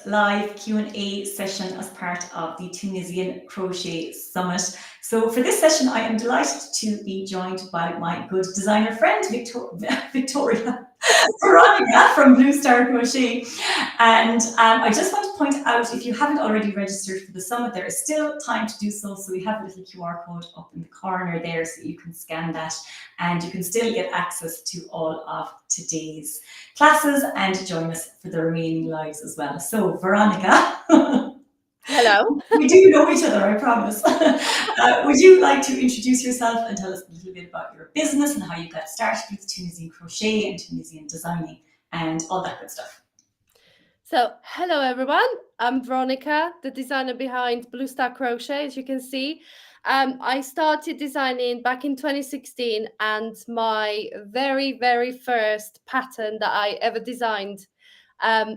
first live Q&A session as part of the Tunisian Crochet Summit. So for this session, I am delighted to be joined by my good designer friend, Victoria Veronika from Blue Star Crochet. And I just want to point out, if you haven't already registered for the summit, there is still time to do so. So we have a little QR code up in the corner there, so you can scan that and you can still get access to all of today's classes and join us for the remaining lives as well. So Veronika, hello. We do know each other, I promise. Would you like to introduce yourself and tell us a little bit about your business and how you got started with Tunisian crochet and Tunisian designing and all that good stuff? So, hello everyone. I'm Veronika, the designer behind Blue Star Crochet, as you can see. I started designing back in 2016, and my very first pattern that I ever designed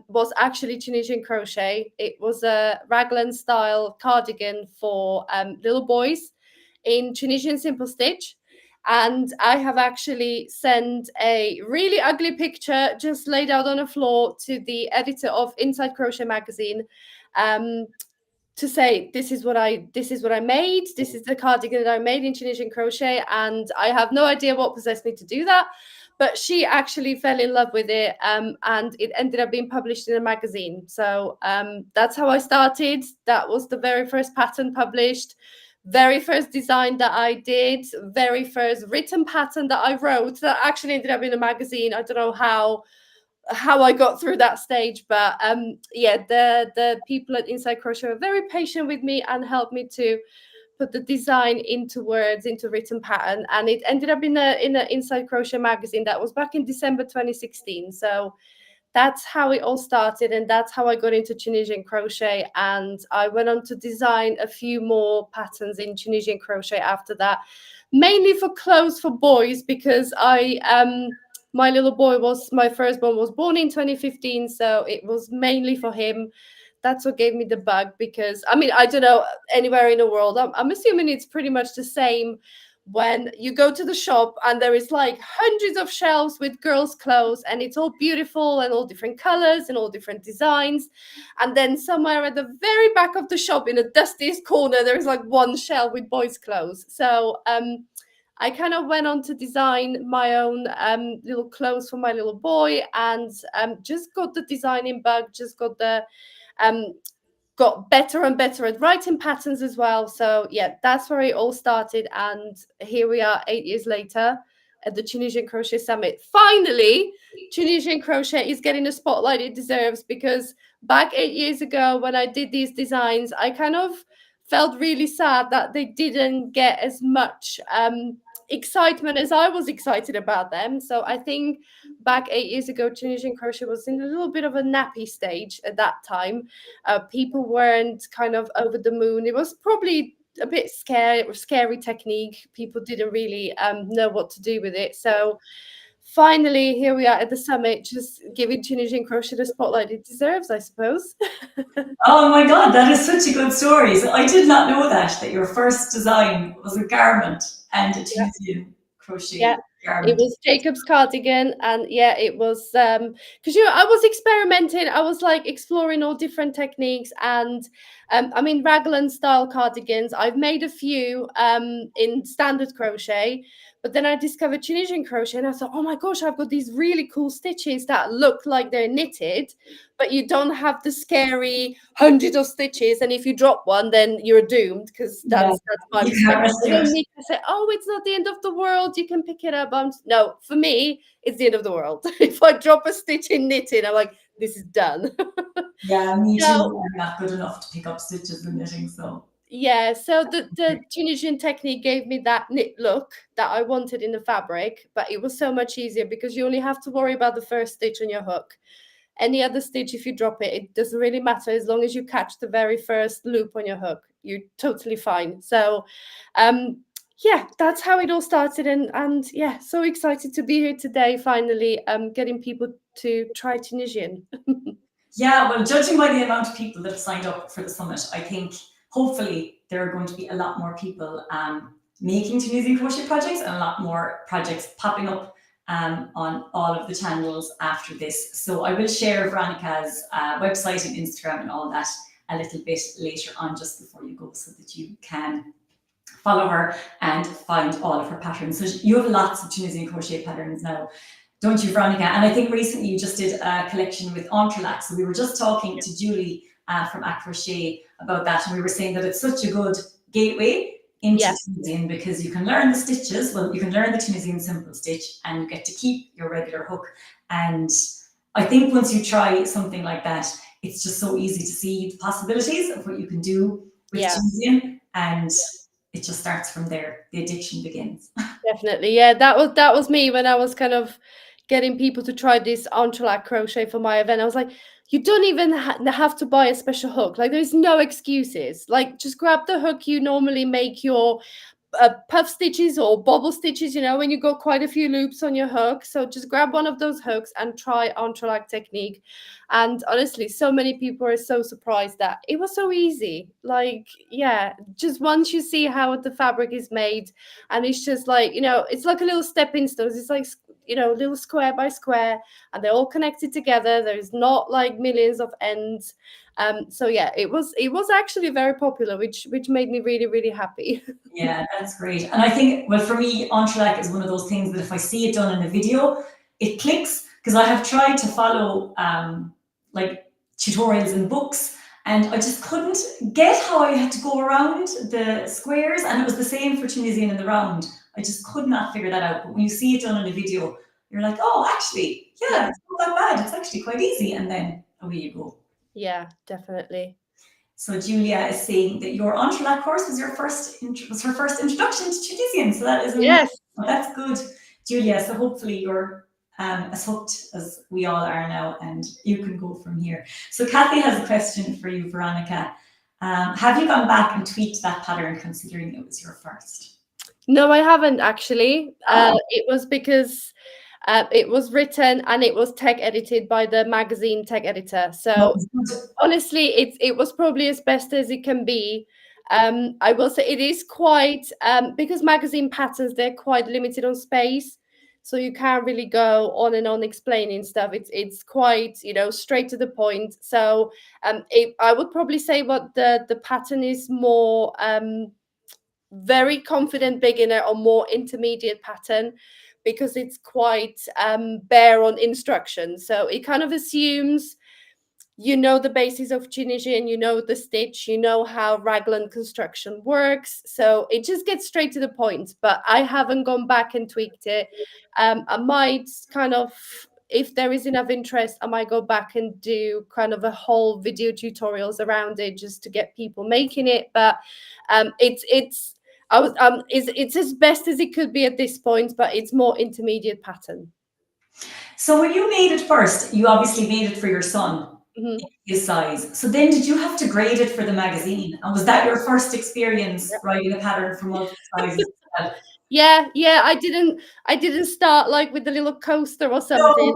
was actually Tunisian crochet. It was a raglan style cardigan for little boys in Tunisian simple stitch. And I have actually sent a really ugly picture just laid out on the floor to the editor of Inside Crochet magazine, to say this is what I made. This is the cardigan that I made in Tunisian crochet, and I have no idea what possessed me to do that. But she actually fell in love with it, and it ended up being published in a magazine. So that's how I started. That was the very first pattern published, very first design that I did, very first written pattern that I wrote that actually ended up in a magazine. I don't know how I got through that stage, but yeah, the people at Inside Crochet were very patient with me and helped me to put the design into words, into written pattern, and it ended up in a Inside Crochet magazine. That was back in December 2016. So that's how it all started, and that's how I got into Tunisian crochet. And I went on to design a few more patterns in Tunisian crochet after that, mainly for clothes for boys, because my little boy my firstborn was born in 2015, so it was mainly for him. That's what gave me the bug, because I mean, I don't know anywhere in the world. I'm assuming it's pretty much the same when you go to the shop and there is like hundreds of shelves with girls' clothes, and it's all beautiful and all different colors and all different designs. And then somewhere at the very back of the shop in the dustiest corner, there is like one shelf with boys' clothes. So I kind of went on to design my own little clothes for my little boy, and just got the designing bug, just got the got better and better at writing patterns as well. So yeah, that's where it all started. And here we are 8 years later at the Tunisian Crochet Summit. Finally, Tunisian crochet is getting the spotlight it deserves, because back 8 years ago when I did these designs, I kind of felt really sad that they didn't get as much excitement as I was excited about them. So I think back 8 years ago, Tunisian crochet was in a little bit of a nappy stage at that time. People weren't kind of over the moon. It was probably a bit scary technique. People didn't really know what to do with it. So finally, here we are at the summit, just giving Tunisian crochet the spotlight it deserves, I suppose. Oh my God, that is such a good story. So I did not know that your first design was a garment and a Tunisian crochet garment. It was Jacob's cardigan, and yeah, it was because I was experimenting. I was like exploring all different techniques, and I mean raglan style cardigans. I've made a few in standard crochet, but then I discovered Tunisian crochet, and I thought, oh my gosh, I've got these really cool stitches that look like they're knitted, but you don't have the scary hundreds of stitches, and if you drop one, then you're doomed, because that's my mistake. I say, oh, it's not the end of the world, you can pick it up. No, for me, it's the end of the world. If I drop a stitch in knitting, I'm like, this is done. Yeah, me too. I'm not good enough to pick up stitches in knitting, so. Yeah, so the Tunisian technique gave me that knit look that I wanted in the fabric, but it was so much easier because you only have to worry about the first stitch on your hook. Any other stitch, if you drop it, it doesn't really matter. As long as you catch the very first loop on your hook, you're totally fine. So yeah, that's how it all started. And yeah, so excited to be here today, finally getting people to try Tunisian. Yeah, well, judging by the amount of people that have signed up for the summit, I think hopefully there are going to be a lot more people making Tunisian crochet projects and a lot more projects popping up on all of the channels after this. So I will share Veronika's website and Instagram and all that a little bit later on, just before you go, so that you can follow her and find all of her patterns. So you have lots of Tunisian crochet patterns now, don't you, Veronika? And I think recently you just did a collection with entrelac. So we were just talking to Julie from At Crochet about that, and we were saying that it's such a good gateway into Tunisian, because you can learn the stitches. Well, you can learn the Tunisian simple stitch, and you get to keep your regular hook. And I think once you try something like that, it's just so easy to see the possibilities of what you can do with Tunisian, and it just starts from there. The addiction begins. Definitely, yeah. That was me when I was kind of getting people to try this entrelac crochet for my event. I was like, you don't even have to buy a special hook. Like, there's no excuses. Like, just grab the hook you normally make your puff stitches or bobble stitches, you know, when you got quite a few loops on your hook. So just grab one of those hooks and try entrelac technique. And honestly, so many people are so surprised that it was so easy. Like, yeah, just once you see how the fabric is made, and it's just like, you know, it's like a little stepping stones. It's like, you know, little square by square, and they're all connected together. There's not like millions of ends. So yeah, it was actually very popular, which made me really, really happy. Yeah, that's great. And I think, well, for me, entrelac is one of those things that if I see it done in a video, it clicks, because I have tried to follow like tutorials in books, and I just couldn't get how I had to go around the squares, and it was the same for Tunisian in the round. I just could not figure that out. But when you see it done in a video, you're like, oh, actually, yeah, it's not that bad. It's actually quite easy. And then away you go. Yeah, definitely. So Julia is saying that your entrelac course was her first introduction to Tunisian. So that is amazing. Yes. Well, that's good, Julia. So hopefully you're as hooked as we all are now, and you can go from here. So Kathy has a question for you, Veronika. Have you gone back and tweaked that pattern, considering it was your first? No, I haven't actually. It was because it was written and it was tech edited by the magazine tech editor. So honestly, it was probably as best as it can be. I will say it is quite because magazine patterns, they're quite limited on space, so you can't really go on and on explaining stuff. It's quite, you know, straight to the point. So I would probably say what the pattern is more very confident beginner or more intermediate pattern, because it's quite bare on instructions. So it kind of assumes you know the basis of Tunisian, you know the stitch, you know how raglan construction works. So it just gets straight to the point. But I haven't gone back and tweaked it. I might kind of, if there is enough interest, I might go back and do kind of a whole video tutorials around it just to get people making it. But it's as best as it could be at this point, but it's more intermediate pattern. So when you made it first, you obviously made it for your son, his size. So then did you have to grade it for the magazine? And was that your first experience writing a pattern for multiple sizes? Yeah, I didn't start like with the little coaster or something.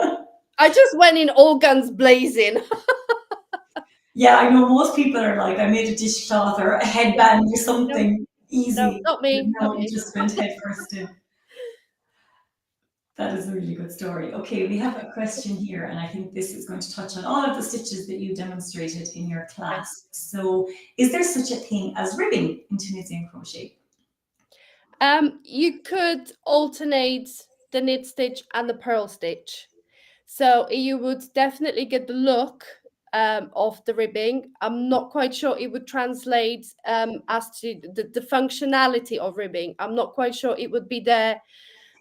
No. I just went in all guns blazing. Yeah, I know most people are like, I made a dishcloth or a headband or something easy. No, not me. No, you just went head first in. That is a really good story. Okay, we have a question here, and I think this is going to touch on all of the stitches that you demonstrated in your class. So, is there such a thing as ribbing in Tunisian crochet? You could alternate the knit stitch and the purl stitch. So you would definitely get the look of the ribbing. I'm not quite sure it would translate as to the functionality of ribbing. I'm not quite sure it would be there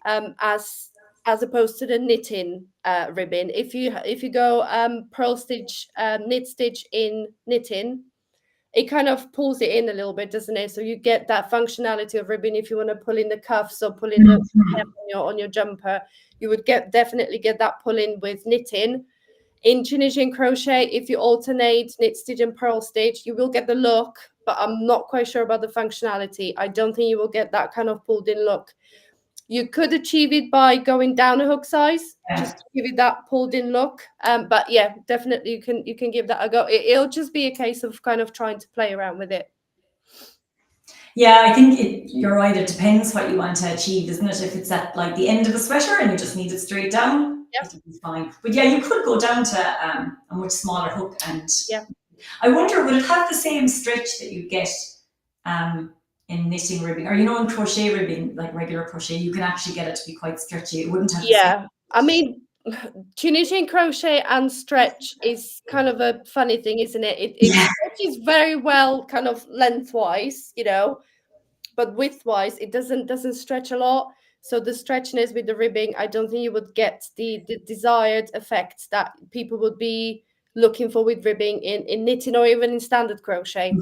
as opposed to the knitting ribbon. If you go purl stitch, knit stitch in knitting, it kind of pulls it in a little bit, doesn't it? So you get that functionality of ribbon. If you want to pull in the cuffs or pull in the hem on your jumper, you would definitely get that pull in with knitting. In Tunisian crochet, if you alternate knit stitch and purl stitch, you will get the look, but I'm not quite sure about the functionality. I don't think you will get that kind of pulled in look. You could achieve it by going down a hook size, just to give it that pulled in look. But yeah, definitely you can give that a go. It'll just be a case of kind of trying to play around with it. Yeah, I think you're right. It depends what you want to achieve, isn't it? If it's at like the end of a sweater and you just need it straight down, Yep. it'll be fine. But yeah, you could go down to a much smaller hook, and Yeah. I wonder, would it have the same stretch that you get in knitting ribbing, or in crochet ribbing, like regular crochet, you can actually get it to be quite stretchy. It wouldn't have the same. Yeah. I mean, Tunisian crochet and stretch is kind of a funny thing, isn't it? It Yeah. stretches very well, kind of lengthwise, but widthwise, it doesn't stretch a lot. So the stretchiness with the ribbing, I don't think you would get the desired effect that people would be looking for with ribbing in knitting or even in standard crochet.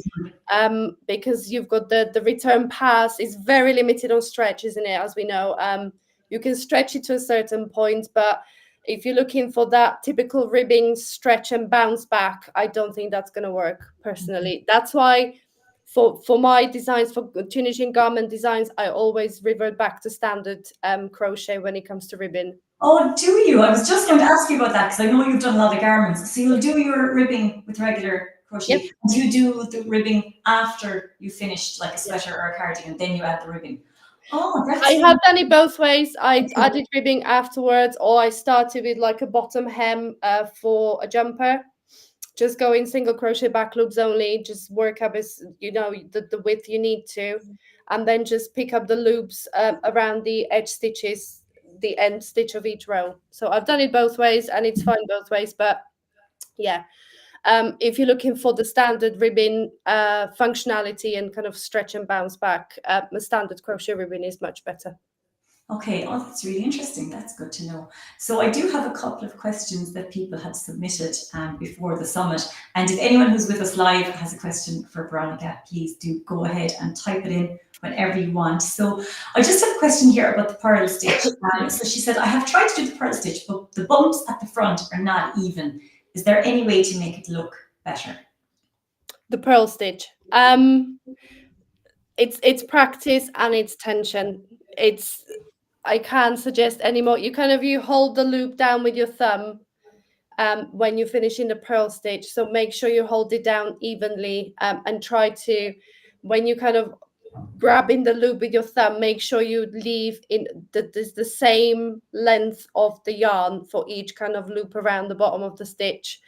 Because you've got the return pass is very limited on stretch, isn't it? As we know, you can stretch it to a certain point, but if you're looking for that typical ribbing stretch and bounce back, I don't think that's going to work personally. That's why for my designs, for Tunisian garment designs, I always revert back to standard crochet when it comes to ribbon. Oh, do you? I was just going to ask you about that because I know you've done a lot of garments. So you'll do your ribbing with regular Yep. crochet. Do you do the ribbing after you finished like a Yeah. sweater or a cardigan, then you add the ribbing? Oh, that's I have done it both ways. I did ribbing afterwards, or I started with like a bottom hem for a jumper. Just go in single crochet back loops only, just work up as the width you need to, and then just pick up the loops around the edge stitches, the end stitch of each row. So I've done it both ways and it's fine both ways. But yeah, if you're looking for the standard ribbon functionality and kind of stretch and bounce back, the standard crochet ribbon is much better. Okay, oh, that's really interesting. That's good to know. So I do have a couple of questions that people had submitted before the summit. And if anyone who's with us live has a question for Veronika, please do go ahead and type it in whenever you want. So I just have a question here about the purl stitch. So she said, I have tried to do the purl stitch, but the bumps at the front are not even. Is there any way to make it look better? The purl stitch. It's practice and it's tension. I can't suggest anymore. You hold the loop down with your thumb when you're finishing the purl stitch. So make sure you hold it down evenly and try to, when you kind of grab in the loop with your thumb, make sure you leave in the same length of the yarn for each kind of loop around the bottom of the stitch.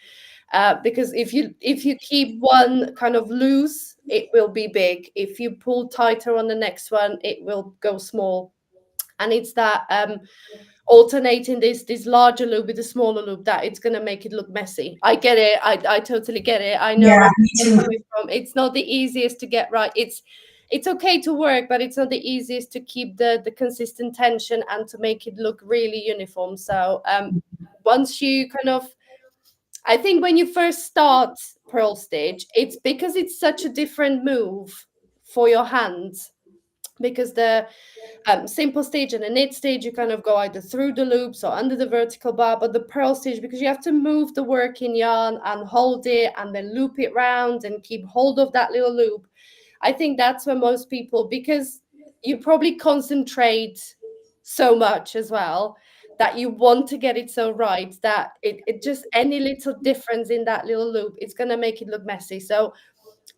Because if you keep one kind of loose, it will be big. If you pull tighter on the next one, it will go small. And it's that alternating this larger loop with the smaller loop that it's going to make it look messy. I get it. I totally get it. I know Yeah, where me you're too. coming from. It's not the easiest to get right. It's okay to work, but it's not the easiest to keep the consistent tension and to make it look really uniform. So once you kind of, I think when you first start purl stitch, it's because it's such a different move for your hands, because the simple stitch and a knit stitch, you kind of go either through the loops or under the vertical bar, but the purl stitch, because you have to move the working yarn and hold it and then loop it round and keep hold of that little loop. I think that's where most people, because you probably concentrate so much as well, that you want to get it so right that it just, any little difference in that little loop, it's going to make it look messy. So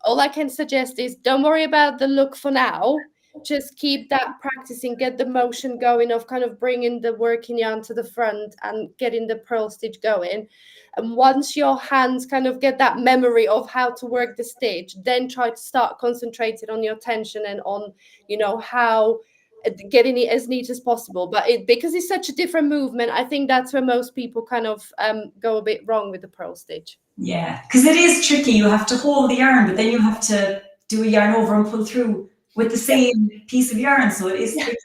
all I can suggest is don't worry about the look for now. Just keep that practicing, get the motion going of kind of bringing the working yarn to the front and getting the purl stitch going. And once your hands kind of get that memory of how to work the stitch, then try to start concentrating on your tension and on, how getting it as neat as possible. But because it's such a different movement, I think that's where most people kind of go a bit wrong with the purl stitch. Yeah, because it is tricky. You have to hold the yarn, but then you have to do a yarn over and pull through with the same piece of yarn. So it is tricky.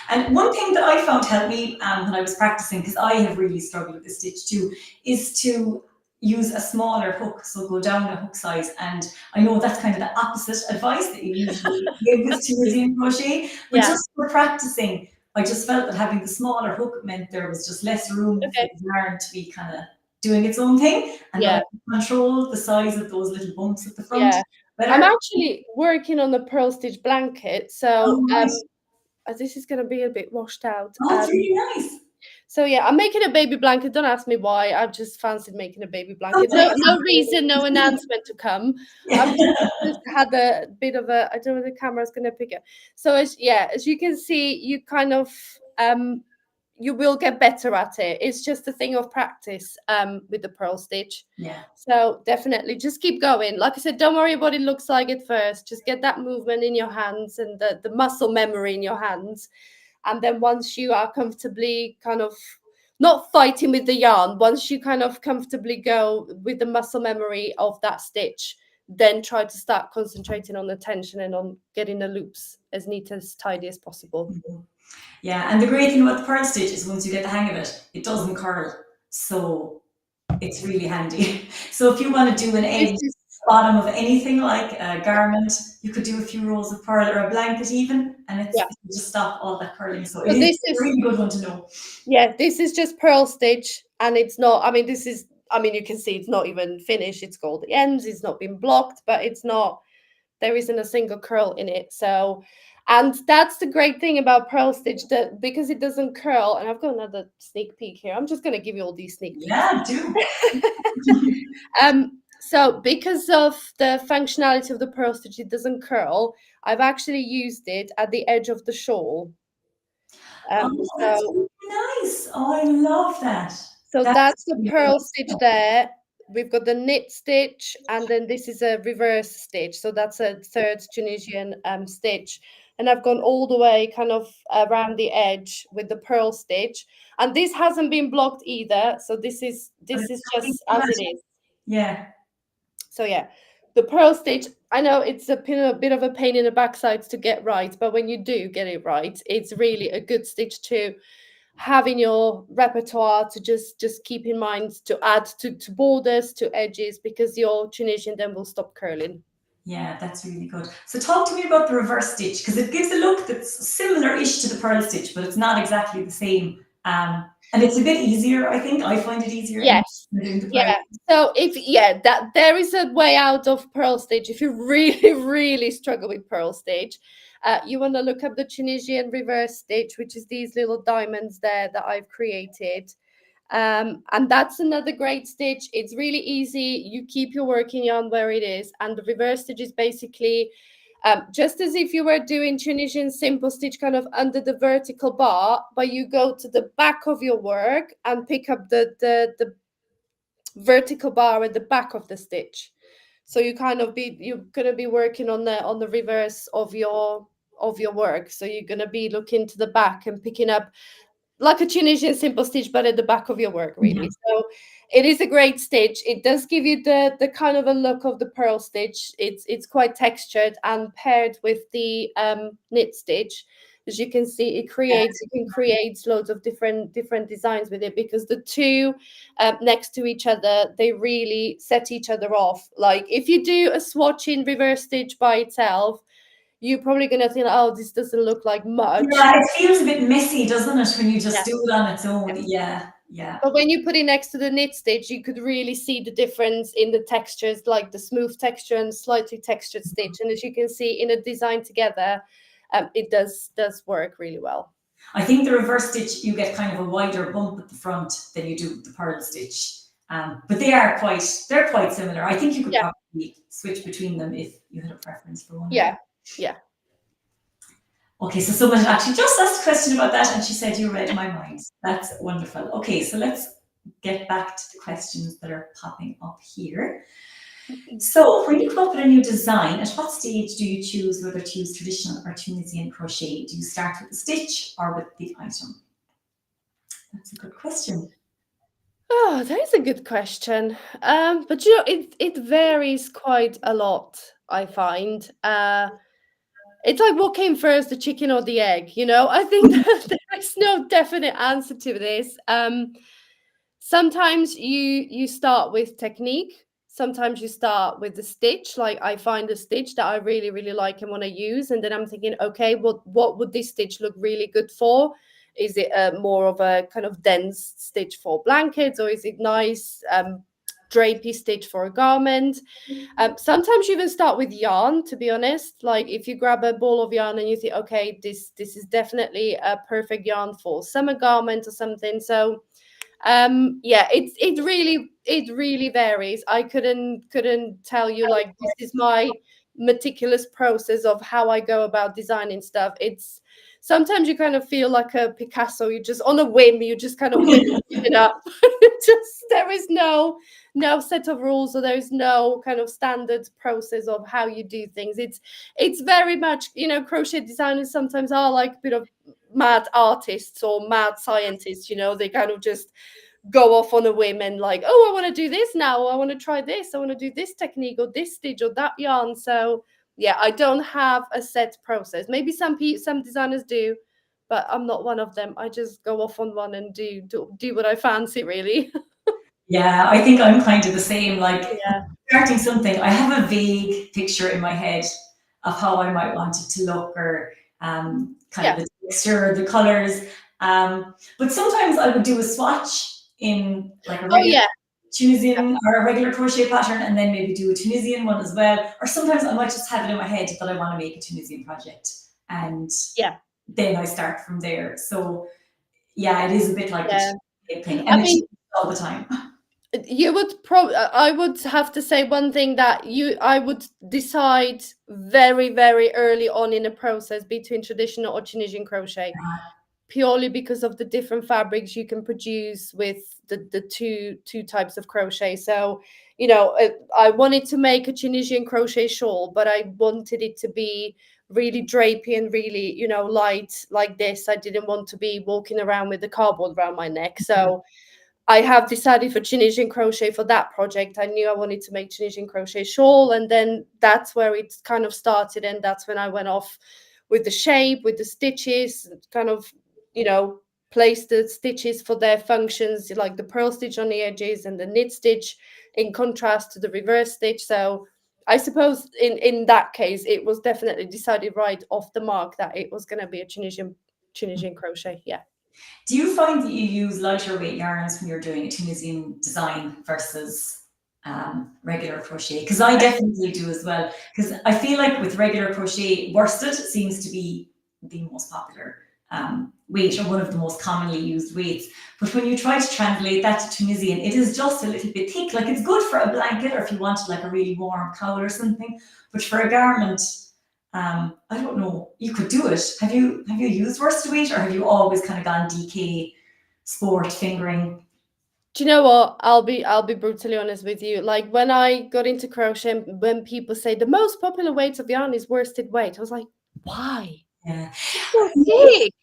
And one thing that I found helped me when I was practicing, because I have really struggled with this stitch too, is to use a smaller hook. So go down a hook size. And I know that's kind of the opposite advice that you usually give with Tunisian crochet. But Yeah. just for practicing, I just felt that having the smaller hook meant there was just less room for Okay. the yarn to be kind of doing its own thing, and Yeah. that I could control the size of those little bumps at the front Yeah. better. I'm actually working on the purl stitch blanket, so Oh, nice. this is going to be a bit washed out. Oh, it's really nice. So yeah, I'm making a baby blanket. Don't ask me why. I've just fancied making a baby blanket. Okay. No reason, no announcement to come. I've just had a bit of a, I don't know if the camera's going to pick it. So as you can see, you kind of you will get better at it. It's just a thing of practice with the purl stitch. Yeah. So definitely just keep going. Like I said, don't worry what it looks like at first. Just get that movement in your hands and the muscle memory in your hands. And then once you are comfortably kind of not fighting with the yarn, once you kind of comfortably go with the muscle memory of that stitch, then try to start concentrating on the tension and on getting the loops as neat as tidy as possible. Yeah, and the great thing about the purl stitch is once you get the hang of it, it doesn't curl. So it's really handy. So if you want to do an edge bottom of anything like a garment, you could do a few rows of purl or a blanket even, and it just stop all that curling. So it is a really good one to know. Yeah, this is just purl stitch, and it's not, I mean, you can see it's not even finished. It's got the ends, it's not been blocked, but it's not, there isn't a single curl in it. So, and that's the great thing about purl stitch, that because it doesn't curl, and I've got another sneak peek here. I'm just going to give you all these sneak peeks. Yeah, do. So because of the functionality of the purl stitch, it doesn't curl. I've actually used it at the edge of the shawl. That's really nice. Oh, I love that. So that's the purl stitch there. We've got the knit stitch, and then this is a reverse stitch. So that's a third Tunisian stitch. And I've gone all the way kind of around the edge with the purl stitch. And this hasn't been blocked either. So this is just as it is. Yeah. So yeah, the purl stitch, I know it's a bit of a pain in the backside to get right, but when you do get it right, it's really a good stitch to have in your repertoire, to just keep in mind, to add to borders, to edges, because your Tunisian then will stop curling. Yeah, that's really good. So talk to me about the reverse stitch, because it gives a look that's similar-ish to the purl stitch, but it's not exactly the same. And it's a bit easier, I think. I find it easier. Yes. Yeah. So that there is a way out of purl stitch. If you really, really struggle with purl stitch, you want to look up the Tunisian reverse stitch, which is these little diamonds there that I've created. And that's another great stitch. It's really easy. You keep your working yarn where it is, and the reverse stitch is basically just as if you were doing Tunisian simple stitch kind of under the vertical bar, but you go to the back of your work and pick up the vertical bar at the back of the stitch. So you're gonna be working on the reverse of your work. So you're gonna be looking to the back and picking up like a Tunisian simple stitch, but at the back of your work, really. So it is a great stitch. It does give you the kind of a look of the purl stitch. It's quite textured, and paired with the knit stitch, as you can see, you can create loads of different designs with it, because the two next to each other, they really set each other off. Like if you do a swatch in reverse stitch by itself, you're probably going to think, oh, this doesn't look like much. Yeah, it feels a bit messy, doesn't it, when you just do it on its own? Yeah. But when you put it next to the knit stitch, you could really see the difference in the textures, like the smooth texture and slightly textured stitch. And as you can see in a design together, it does work really well. I think the reverse stitch, you get kind of a wider bump at the front than you do with the purl stitch. But they're quite similar. I think you could probably switch between them if you had a preference for one. Yeah. Okay, so someone actually just asked a question about that, and she said you read my mind. That's wonderful. Okay, so let's get back to the questions that are popping up here. So when you come up with a new design, at what stage do you choose whether to use traditional or Tunisian crochet? Do you start with the stitch or with the item? That's a good question. Oh, that is a good question. But it varies quite a lot, I find. It's like, what came first, the chicken or the egg? I think that there's no definite answer to this. Sometimes you start with technique. Sometimes you start with the stitch. Like I find a stitch that I really, really like and want to use, and then I'm thinking, okay, what would this stitch look really good for? Is it more of a kind of dense stitch for blankets, or is it nice drapey stitch for a garment. Sometimes you even start with yarn, to be honest. Like if you grab a ball of yarn and you think, okay, this is definitely a perfect yarn for summer garment or something. So yeah, it really varies. I couldn't tell you like this is my meticulous process of how I go about designing stuff. It's sometimes you kind of feel like a Picasso. You just on a whim, you just kind of whip it up. Just there is no set of rules, or there's no kind of standard process of how you do things. It's very much, you know, crochet designers sometimes are like a bit of mad artists or mad scientists, you know, they kind of just go off on a whim and like, oh, I want to do this now, I want to try this, I want to do this technique or this stitch or that yarn. So yeah, I don't have a set process. Maybe some designers do, but I'm not one of them. I just go off on one and do what I fancy, really. Yeah, I think I'm kind of the same. Like Yeah, starting something, I have a vague picture in my head of how I might want it to look, or kind of yeah. the texture, the colors. But sometimes I would do a swatch in like a Oh regular yeah, Tunisian or a regular crochet pattern, and then maybe do a Tunisian one as well. Or sometimes I might just have it in my head that I want to make a Tunisian project, and yeah, then I start from there. So yeah, it is a bit like the yeah. thing, I and it mean, changes all the time. you would probably, I would have to say one thing that I would decide very, very early on in the process between traditional or Tunisian crochet, purely because of the different fabrics you can produce with the two types of crochet. So, you know, I wanted to make a Tunisian crochet shawl, but I wanted it to be really drapey and really, you know, light like this. I didn't want to be walking around with the cardboard around my neck. So I have decided for Tunisian crochet for that project. I knew I wanted to make Tunisian crochet shawl, and then that's where it kind of started. And that's when I went off with the shape, with the stitches, kind of, you know, place the stitches for their functions, like the purl stitch on the edges and the knit stitch in contrast to the reverse stitch. So I suppose in that case, it was definitely decided right off the mark that it was going to be a Tunisian crochet. Yeah. Do you find that you use lighter weight yarns when you're doing a Tunisian design versus regular crochet? Because I definitely do as well. Because I feel like with regular crochet, worsted seems to be the most popular weight, or one of the most commonly used weights. But when you try to translate that to Tunisian, it is just a little bit thick. Like it's good for a blanket, or if you wanted like a really warm cowl or something. But for a garment, I don't know. You could do it. Have you used worsted weight, or have you always kind of gone DK sport fingering? Do you know what? I'll be brutally honest with you. Like when I got into crochet, when people say the most popular weight of yarn is worsted weight, I was like, why? Yeah, It's so maybe thick.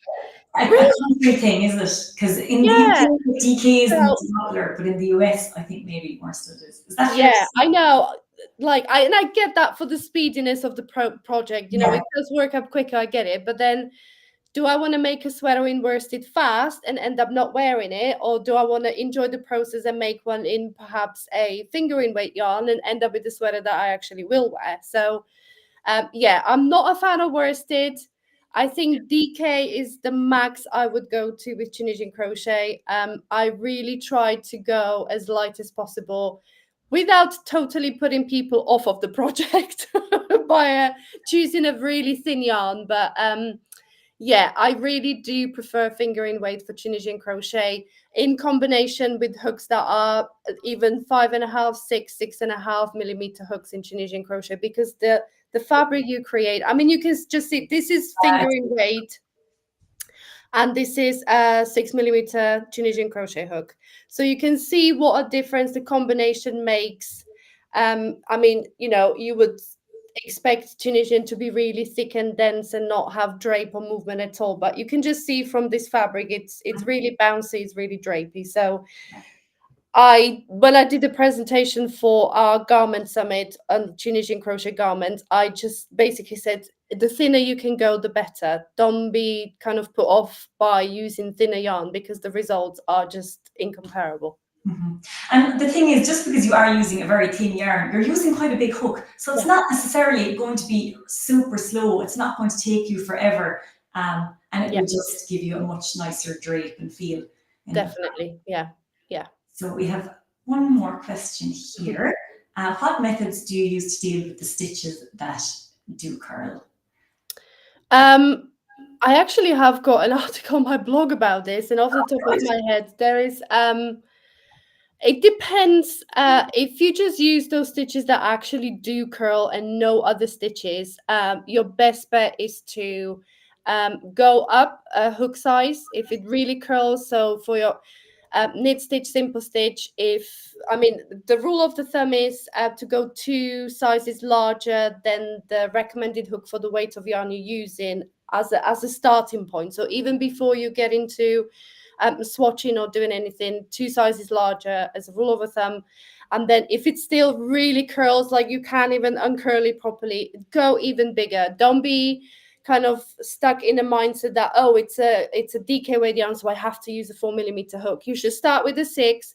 a Really? country thing, is it? Because in the Yeah. UK, DK is the So most popular, but in the US, I think maybe worsted is. Is that fair to yeah, say? I know. Like I get that for the speediness of the project. You know, Yeah. it does work up quicker. I get it, but then do I want to make a sweater in worsted fast and end up not wearing it? Or do I want to enjoy the process and make one in perhaps a fingering weight yarn and end up with a sweater that I actually will wear? So, yeah, I'm not a fan of worsted. I think DK is the max I would go to with Tunisian crochet. I really try to go as light as possible without totally putting people off of the project by choosing a really thin yarn. But yeah, I really do prefer fingering weight for Tunisian crochet in combination with hooks that are even 5.5, 6.5 millimeter hooks in Tunisian crochet, because the fabric you create, I mean, you can just see this is fingering weight and this is a 6 millimeter Tunisian crochet hook. So you can see what a difference the combination makes. I mean, you know, you would expect Tunisian to be really thick and dense and not have drape or movement at all, but you can just see from this fabric, it's really bouncy, it's really drapey. So when I did the presentation for our garment summit on Tunisian crochet garments, I just basically said the thinner you can go, the better. Don't be kind of put off by using thinner yarn, because the results are just incomparable. Mhm. And the thing is, just because you are using a very thin yarn, you're using quite a big hook. So it's Yeah, not necessarily going to be super slow. It's not going to take you forever. And it yeah, will just give you a much nicer drape and feel in the fabric. definitely. Yeah, yeah. So we have one more question here. What methods do you use to deal with the stitches that do curl? I actually have got an article on my blog about this, and off the top of my head, there is it depends. If you just use those stitches that actually do curl and no other stitches, your best bet is to go up a hook size if it really curls. So for your knit stitch, simple stitch, the rule of the thumb is to go 2 sizes larger than the recommended hook for the weight of yarn you're using as a starting point. So even before you get into swatching or doing anything, 2 sizes larger as a rule of thumb. And then if it still really curls, like you can't even uncurl it properly, go even bigger. Don't be kind of stuck in a mindset that, oh, it's a DK weight yarn, so I have to use a 4mm hook. You should start with a 6.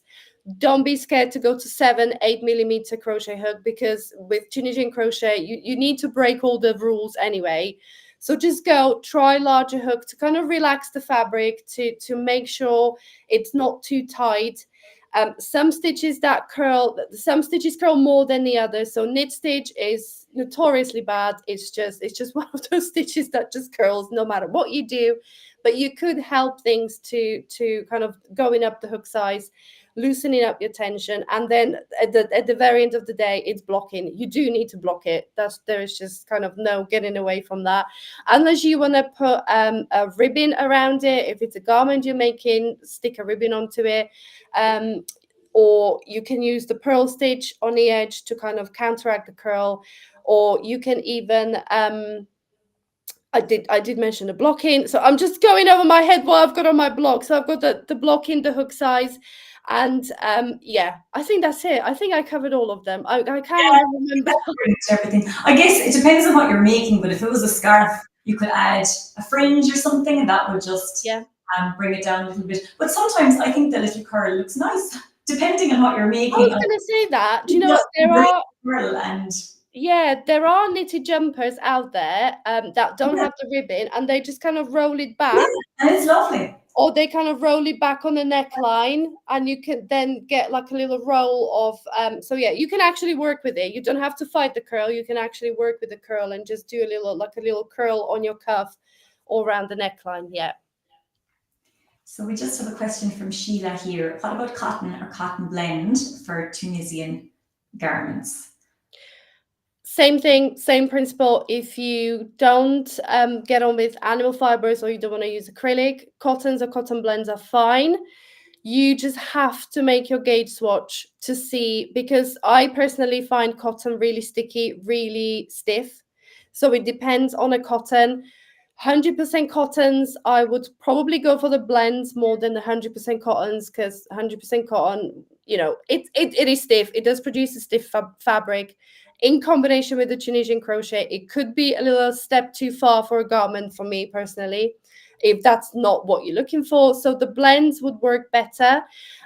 Don't be scared to go to 7, 8mm crochet hook, because with Tunisian crochet, you need to break all the rules anyway. So just go try larger hook to kind of relax the fabric, to make sure it's not too tight. Some stitches curl more than the others. So knit stitch is notoriously bad. It's just one of those stitches that just curls no matter what you do. But you could help things to kind of going up the hook size, loosening up your tension, and then at the very end of the day, it's blocking. You do need to block it. There is just kind of no getting away from that, unless you want to put a ribbon around it. If it's a garment you're making, stick a ribbon onto it, or you can use the purl stitch on the edge to kind of counteract the curl, or you can even I did mention the blocking. So I'm just going over my head what I've got on my blog. So I've got the blocking, the hook size, and yeah, I think that's it. I think I covered all of them. I can't even remember everything. I guess it depends on what you're making, but if it was a scarf, you could add a fringe or something, and that would just bring it down a little bit. But sometimes I think the little curl looks nice, depending on what you're making. I was going to say that. Do you know what? There are knitted jumpers out there that don't have the ribbon, and they just kind of roll it back. Yeah, and it's lovely. Or they kind of roll it back on the neckline, and you can then get like a little roll of so yeah, you can actually work with it. You don't have to fight the curl. You can actually work with the curl and just do a little curl on your cuff all around the neckline. Yeah. So we just have a question from Sheila here. What about cotton or cotton blend for Tunisian garments? Same thing, same principle. If you don't get on with animal fibers, or you don't want to use acrylic, cottons or cotton blends are fine. You just have to make your gauge swatch to see, because I personally find cotton really sticky, really stiff. So it depends on a cotton. 100% cottons, I would probably go for the blends more than the 100% cottons, because 100% cotton, it is stiff. It does produce a stiff fabric. In combination with the Tunisian crochet, it could be a little step too far for a garment for me personally, if that's not what you're looking for. So the blends would work better.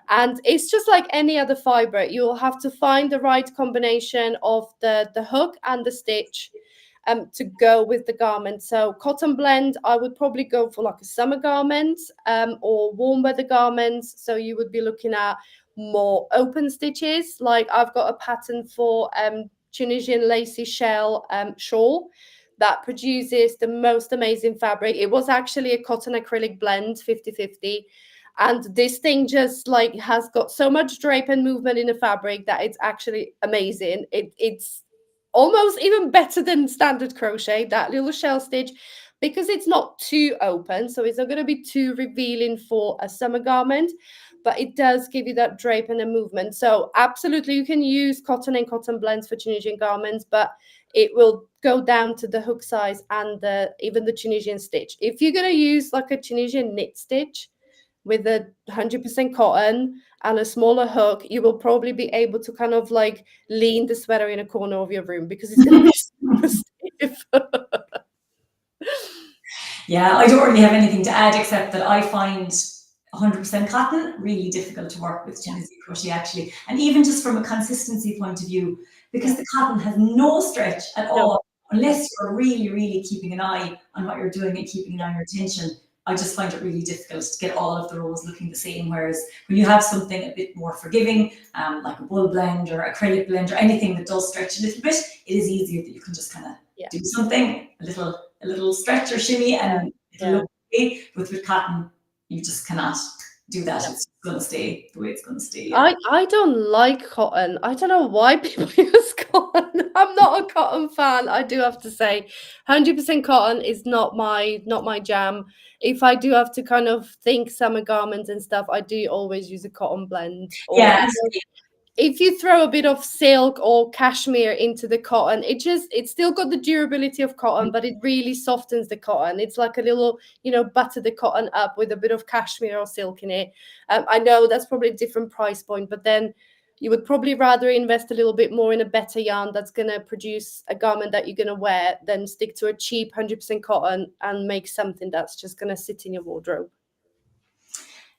And it's just like any other fiber. You'll have to find the right combination of the hook and the stitch to go with the garment. So cotton blend, I would probably go for like a summer garment or warm weather garments. So you would be looking at more open stitches. Like I've got a pattern for Tunisian lacy shell shawl that produces the most amazing fabric. It was actually a cotton acrylic blend, 50-50. And this thing just like has got so much drape and movement in the fabric that it's actually amazing. It's almost even better than standard crochet, that little shell stitch, because it's not too open. So it's not going to be too revealing for a summer garment, but it does give you that drape and a movement. So absolutely, you can use cotton and cotton blends for Tunisian garments, but it will go down to the hook size and even the Tunisian stitch. If you're going to use like a Tunisian knit stitch with a 100% cotton and a smaller hook, you will probably be able to kind of like lean the sweater in a corner of your room, because it's going to be super stiff. Yeah, I don't really have anything to add, except that I find 100% cotton really difficult to work with Tunisian crochet actually, and even just from a consistency point of view, because the cotton has no stretch at all, unless you're really keeping an eye on what you're doing and keeping an eye on your tension. I just find it really difficult to get all of the rows looking the same. Whereas when you have something a bit more forgiving, like a wool blend or acrylic blend or anything that does stretch a little bit, it is easier that you can just kind of do something, a little stretch or shimmy, and it'll look okay. But with cotton, you just cannot do that. It's going to stay the way it's going to stay. I don't like cotton. I don't know why people use cotton. I'm not a cotton fan, I do have to say. 100% cotton is not my jam. If I do have to kind of think summer garments and stuff, I do always use a cotton blend. Or, Yeah. if you throw a bit of silk or cashmere into the cotton, it's still got the durability of cotton, but it really softens the cotton. It's like a little, butter the cotton up with a bit of cashmere or silk in it. I know that's probably a different price point, but then you would probably rather invest a little bit more in a better yarn that's going to produce a garment that you're going to wear than stick to a cheap 100% cotton and make something that's just going to sit in your wardrobe.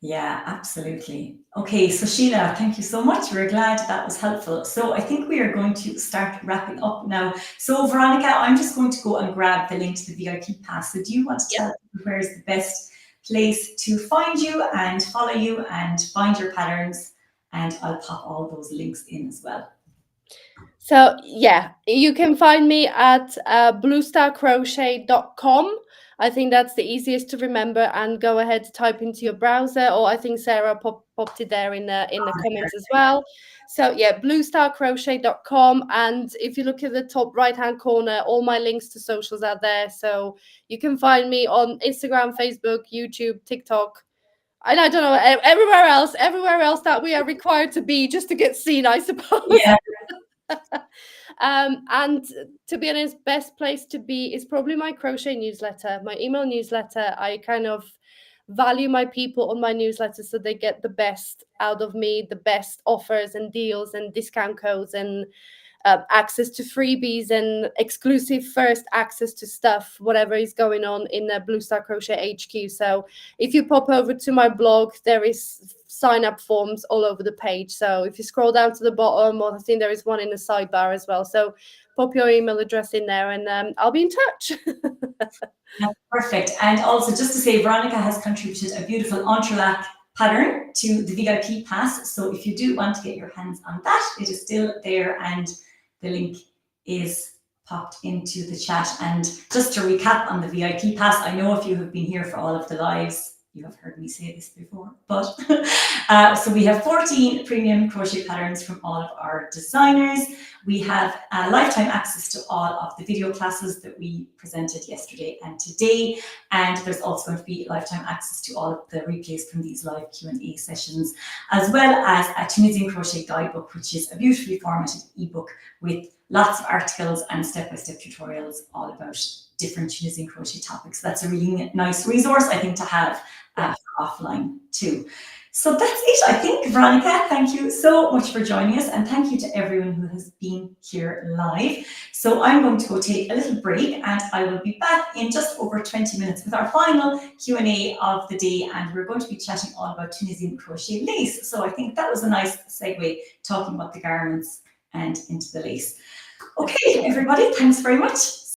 Yeah, absolutely. Okay, so Sheila, thank you so much. We're glad that was helpful. So I think we are going to start wrapping up now. So Veronika, I'm just going to go and grab the link to the VIP pass. So do you want to tell me where's the best place to find you and follow you and find your patterns? And I'll pop all those links in as well. So yeah, you can find me at bluestarcrochet.com. I think that's the easiest to remember, and go ahead, type into your browser, or I think Sarah popped it there in the comments as well. So yeah, bluestarcrochet.com, and if you look at the top right hand corner, all my links to socials are there, so you can find me on Instagram, Facebook, YouTube, TikTok, and I don't know, everywhere else that we are required to be just to get seen, I suppose. Yeah. And to be honest, best place to be is probably my crochet newsletter, my email newsletter. I kind of value my people on my newsletter so they get the best out of me, the best offers and deals and discount codes and access to freebies and exclusive first access to stuff, whatever is going on in the Blue Star Crochet HQ. So if you pop over to my blog, there is sign up forms all over the page. So if you scroll down to the bottom, or I think there is one in the sidebar as well. So pop your email address in there and I'll be in touch. Yeah, perfect. And also just to say, Veronika has contributed a beautiful entrelac pattern to the VIP pass. So if you do want to get your hands on that, it is still there, and the link is popped into the chat. And just to recap on the VIP pass, I know if you have been here for all of the lives, you have heard me say this before, but so we have 14 premium crochet patterns from all of our designers. We have lifetime access to all of the video classes that we presented yesterday and today. And there's also going to be lifetime access to all of the replays from these live Q&A sessions, as well as a Tunisian Crochet guidebook, which is a beautifully formatted ebook with lots of articles and step-by-step tutorials all about different Tunisian crochet topics. That's a really nice resource, I think, to have offline too. So that's it, I think. Veronika, thank you so much for joining us, and thank you to everyone who has been here live. So I'm going to go take a little break, and I will be back in just over 20 minutes with our final Q&A of the day, and we're going to be chatting all about Tunisian crochet lace. So I think that was a nice segue, talking about the garments and into the lace. Okay, everybody, thanks very much.